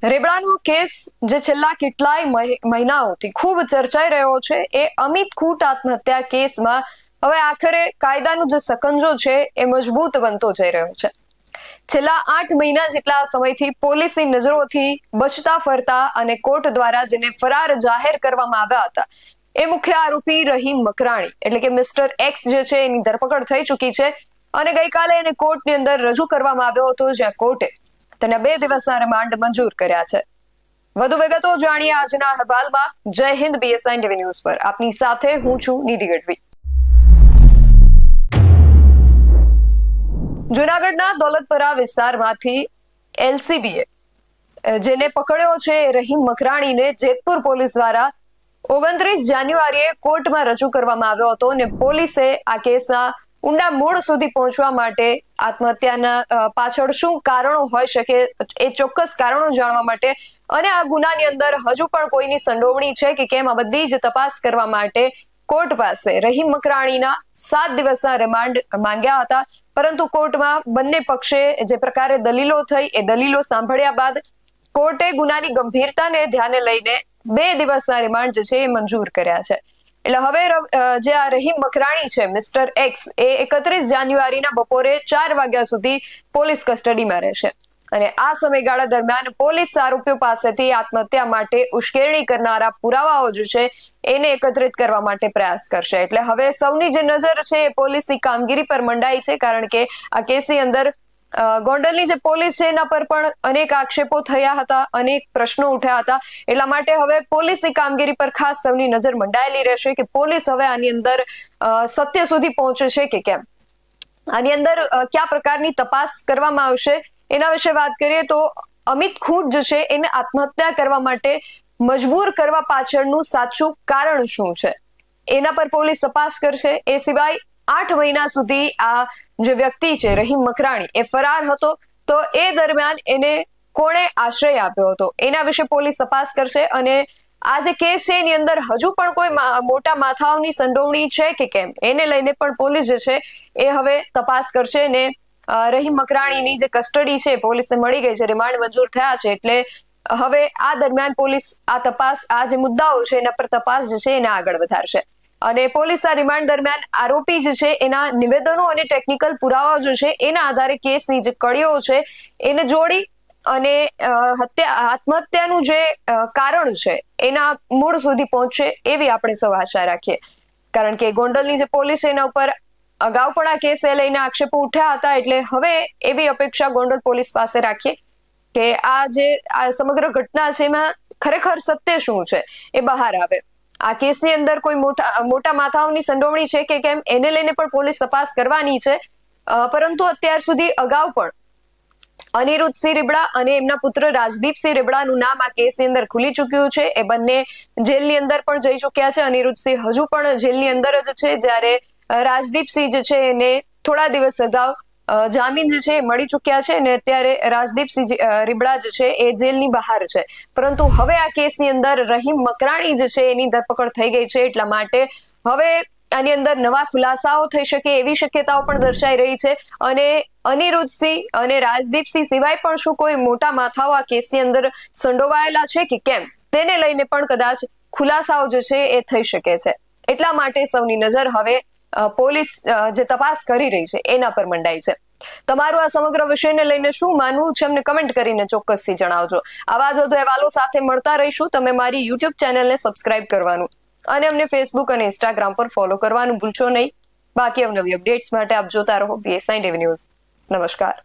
રેબડાનો case જે છેલ્લા કેટલાય મહિનાઓથી ખૂબ ચર્ચાઈ રહ્યો છે એ અમિત ખૂટ આત્મહત્યા કેસમાં હવે આખરે કાયદાનો જે સકંજો છે એ મજબૂત બનતો જઈ રહ્યો છે. છેલ્લા 8 મહિના જેટલા સમયથી પોલીસની નજરોથી બચતા ફરતા અને કોર્ટ દ્વારા જેને ફરાર જાહેર કરવામાં આવ્યા હતા એ મુખ્ય આરોપી રહીમ મકરાણી એટલે કે મિસ્ટર એક્સ જે છે એની ધરપકડ થઈ ચૂકી છે અને ગઈકાલે એને કોર્ટની અંદર રજૂ કરવામાં આવ્યો હતો, જ્યાં કોર્ટે તેને 2 દિવસના રિમાન્ડ મંજૂર કર્યા છે. વધુ વિગતો જાણીએ આજના અહેવાલમાં. જય હિન્દ, BSI ટીવી ન્યૂઝ પર આપની સાથે હું છું નિધિ ગઢવી. જૂનાગઢના દોલતપરા વિસ્તારમાંથી LCBએ જેને પકડ્યો છે રહીમ મકરાણીને જેતપુર પોલીસ દ્વારા 29 જાન્યુઆરીએ કોર્ટમાં રજૂ કરવામાં આવ્યો હતો અને પોલીસે આ કેસના ઊંડા મૂળ સુધી પહોંચવા માટે આત્મહત્યાના પાછળ શું કારણો હોઈ શકે એ ચોક્કસ કારણો જાણવા માટે અને આ ગુનાની અંદર હજુ પણ કોઈની સંડોવણી છે કે કેમ આ બધી જ તપાસ કરવા માટે કોર્ટ પાસે રહીમ મકરાણીના 7 દિવસના રિમાન્ડ માંગ્યા હતા. પરંતુ કોર્ટમાં બંને પક્ષે જે પ્રકારે દલીલો થઈ એ દલીલો સાંભળ્યા બાદ કોર્ટે ગુનાની ગંભીરતાને ધ્યાને લઈને 2 દિવસના રિમાન્ડ જે છે એ મંજૂર કર્યા છે. એટલે હવે જે આ રહીમ મકરાણી છે મિસ્ટર એક્સ એ 31 જાન્યુઆરીના બપોરે 4 વાગ્યા સુધી પોલીસ કસ્ટડીમાં રહેશે અને આ સમયગાળા દરમિયાન પોલીસ આરોપીઓ પાસેથી આત્મહત્યા માટે ઉશ્કેરણી કરનારા પુરાવાઓ જે છે એને એકત્રિત કરવા માટે પ્રયાસ કરશે. એટલે હવે સૌની જે નજર છે એ પોલીસની કામગીરી પર મંડાઈ છે, કારણ કે આ કેસની અંદર ગોંડલની જે પોલીસ છે એના પર પણ અનેક આક્ષેપો થયા હતા, અનેક પ્રશ્નો ઉઠ્યા હતા. એટલા માટે હવે પોલીસની કામગીરી પર ખાસ સૌની નજર મંડાયેલી રહેશે કે પોલીસ હવે આની અંદર સત્ય સુધી પહોંચે છે કે કેમ, આની અંદર કયા પ્રકારની તપાસ કરવામાં આવશે એના વિશે વાત કરીએ તો અમિત ખૂટ જે છે એને આત્મહત્યા કરવા માટે મજબૂર કરવા પાછળનું સાચું કારણ શું છે એના પર પોલીસ તપાસ કરશે. એ સિવાય 8 મહિના સુધી આ જે વ્યક્તિ છે રહીમ મકરાણી એ ફરાર હતો તો એ દરમિયાન એને કોણે આશ્રય આપ્યો હતો એના વિશે પોલીસ તપાસ કરશે અને આ જે કેસ છે એની અંદર હજુ પણ કોઈ મોટા માથાઓની સંડોવણી છે કે કેમ એને લઈને પણ પોલીસ જે છે એ હવે તપાસ કરશે. ને રહીમ મકરાણીની જે કસ્ટડી છે પોલીસને મળી ગઈ છે, રિમાન્ડ મંજૂર થયા છે, એટલે હવે આ દરમિયાન પોલીસ આ તપાસ આ જે મુદ્દાઓ છે એના પર તપાસ જે છે એને આગળ વધારશે અને પોલીસ આ રિમાન્ડ દરમિયાન આરોપી જે છે એના નિવેદનો અને ટેકનિકલ પુરાવાઓ જે છે એના આધારે કેસની જે કડીઓ છે એને જોડી અને આત્મહત્યાનું જે કારણ છે એના મૂળ સુધી પહોંચશે એવી આપણે સૌ આશા રાખીએ. કારણ કે ગોંડલની જે પોલીસ છે એના ઉપર અગાઉ પણ આ કેસ લઈને આક્ષેપો ઉઠ્યા હતા, એટલે હવે એવી અપેક્ષા ગોંડલ પોલીસ પાસે રાખીએ કે આ જે આ સમગ્ર ઘટના છે એમાં ખરેખર સત્ય શું છે એ બહાર આવે. આ કેસની અંદર કોઈ મોટા માથાઓની સંડોવણી છે કે કેમ એને લઈને પણ પોલીસ તપાસ કરવાની છે. પરંતુ અત્યાર સુધી અગાઉ પણ અનિરુદ્ધસિંહ રીબડા અને એમના પુત્ર રાજદીપસિંહ રીબડાનું નામ આ કેસની અંદર ખુલી ચૂક્યું છે. એ બંને જેલની અંદર પણ જઈ ચૂક્યા છે. અનિરુદ્ધસિંહ હજુ પણ જેલની અંદર જ છે, જ્યારે રાજદીપસિંહ જે છે એને થોડા દિવસ અગાઉ જામીન જે છે મળી ચૂક્યા છે અને અત્યારે રાજદીપસિંહ રીબડા જે છે એ જેલની બહાર છે. પરંતુ હવે આ કેસની અંદર રહીમ મકરાણી જે છે એની ધરપકડ થઈ ગઈ છે, એટલા માટે હવે આની અંદર નવા ખુલાસાઓ થઈ શકે એવી શક્યતાઓ પણ દર્શાઈ રહી છે અને અનિરુદ્ધસિંહ અને રાજદીપસિંહ સિવાય પણ શું કોઈ મોટા માથાઓ આ કેસની અંદર સંડોવાયેલા છે કે કેમ તેને લઈને પણ કદાચ ખુલાસાઓ જે છે એ થઈ શકે છે. એટલા માટે સૌની નજર હવે પોલીસ જે તપાસ કરી રહી છે એના પર મંડાઈ છે. તમારું આ સમગ્ર વિષયને લઈને શું માનવું છે અમને કમેન્ટ કરીને ચોક્કસથી જણાવજો. આવા જ વધુ અહેવાલો સાથે મળતા રહીશું. તમે મારી YouTube ચેનલને સબસ્ક્રાઇબ કરવાનું અને અમને Facebook અને Instagram પર ફોલો કરવાનું ભૂલશો નહીં. બાકી અવનવી અપડેટ્સ માટે આપ જોતા રહો BSI ટીવી ન્યૂઝ. નમસ્કાર.